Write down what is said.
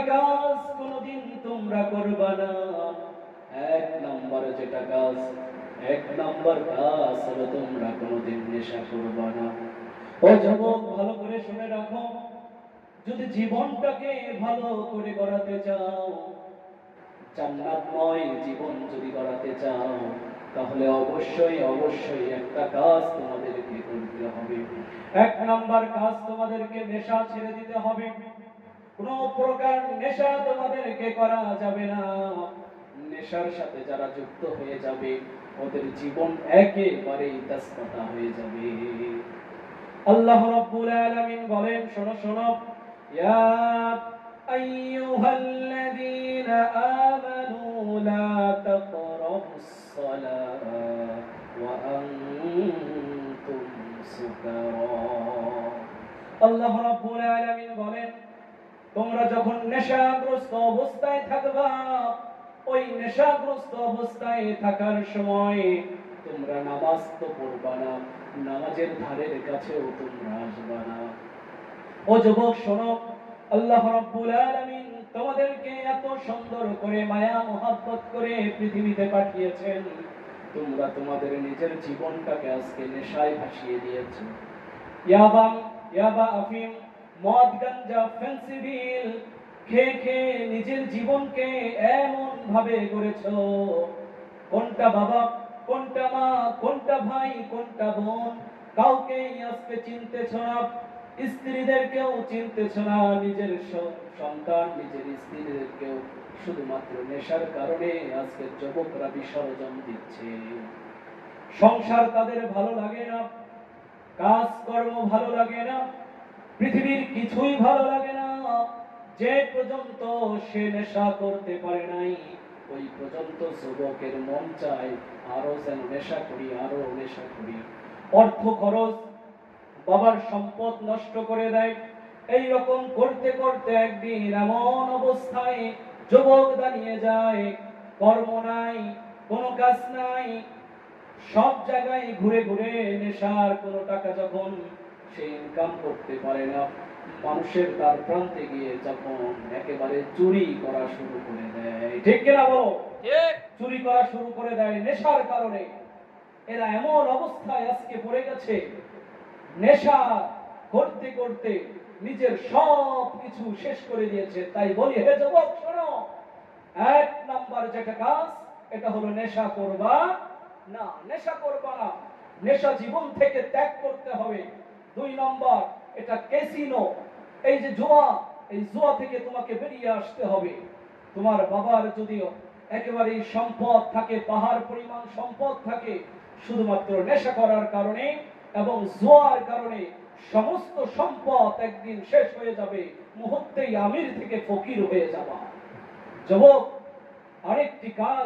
কাজ কোনদিন তোমরা করবা না। এক নম্বর যেটা কাজ, এক নম্বর কাজ হলো তোমরা কোনদিন নেশা করবা না। ও যুবক, ভালো করে শুনে রাখো, যদি জীবনটাকে ভালো করে গড়াতে চাও, জান্নাতময় জীবন যদি গড়াতে চাও, তাহলে অবশ্যই অবশ্যই একটা কাজ তোমাদেরকে করতে হবে। এক নাম্বার কাজ, তোমাদেরকে নেশা ছেড়ে দিতে হবে। কোন প্রকার নেশা তোমাদেরকে করা যাবে না। নেশার সাথে যারা যুক্ত হয়ে যাবে, ওদের জীবন একেবারেই দাস্তানা হয়ে যাবে। আল্লাহ রাব্বুল আলামিন বলেন, শোনো শোনো, ইয়া আইয়ুহাল্লাযীনা আমানু লা তাকরাবুস সালাতা ওয়া আনতুম সুকারা। আল্লাহ রাব্বুল আলামিন বলেন, তোমরা যখন নেশাগ্রস্ত অবস্থায় থাকবা, ওই নেশাগ্রস্ত অবস্থায় থাকার সময় তোমরা নামাজ তো পড়বা না, নামাজের ধারের কাছেও তোমরা আসবা না। ও যুবক শোনো, আল্লাহ রাব্বুল আলামিন তোমাদেরকে এত সুন্দর করে মায়া মোহাব্বত করে পৃথিবীতে পাঠিয়েছেন, তোমরা তোমাদের নিজের জীবনটাকে আজকে নেশায় ভাসিয়ে দিয়েছো। ইয়াবা, আফিম, মদ, গাঞ্জা, ফেন্সিডিল খেয়ে খেয়ে নিজের জীবনকে এমন ভাবে গড়েছো, কোনটা বাবা, কোনটা মা, কোনটা ভাই, কোনটা বোন, কাউকে আজকে চিনতেছ না। স্ত্রীদেরকেও চিনতেছ না, নিজের সন্তান, নিজের স্ত্রীদেরকেও শুধুমাত্র নেশার কারণে আজকে যুবকরা বিসর্জন দিচ্ছে। সংসার তাদের ভালো লাগে না, কাজকর্ম ভালো লাগে না, পৃথিবীর কিছুই ভালো লাগে না। যে পর্যন্ত সে নেশা করতে পারে নাই, ওই পর্যন্ত যুবকের মন চায় আরো যেন নেশা করি, আরো নেশা করি। অর্থ খরচ, বাবার সম্পদ নষ্ট করে দেয়। এই রকম করতে করতে একদিন এমন অবস্থায় যুবক দাঁড়িয়ে যায়, কর্ম নাই, কোনো কাজ নাই, সব জায়গায় ঘুরে ঘুরে নেশার কোনো টাকা যখন সে ইনকাম করতে পারে না, মানুষের তার প্রান্তে গিয়ে যখন একেবারে চুরি করা শুরু করে দেয়, ঠিক কিনা বলো? চুরি করা শুরু করে দেয় নেশার কারণে। এরা এমন অবস্থায় আজকে পড়ে গেছে, নেশা করতে করতে নিজের সব কিছু শেষ করে দিয়েছে। তাই বলি, হে যুবক শোনো, এক নাম্বার যেটা কাজ, এটা হলো নেশা করবা না, নেশা করবা না, নেশা জীবন থেকে ত্যাগ করতে হবে। দুই নম্বর, এটা ক্যাসিনো, এই যে জুয়া, এই জুয়া থেকে তোমাকে বেরিয়ে আসতে হবে। তোমার বাবার যদিও একেবারে সম্পদ থাকে, পাহাড় পরিমাণ সম্পদ থাকে, শুধুমাত্র নেশা করার কারণে এবং জুয়ার কারণে সমস্ত সম্পদ একদিন শেষ হয়ে যাবে, মুহূর্তেই আমির থেকে ফকির হয়ে যাবা। যুবক, আরেকটি কাজ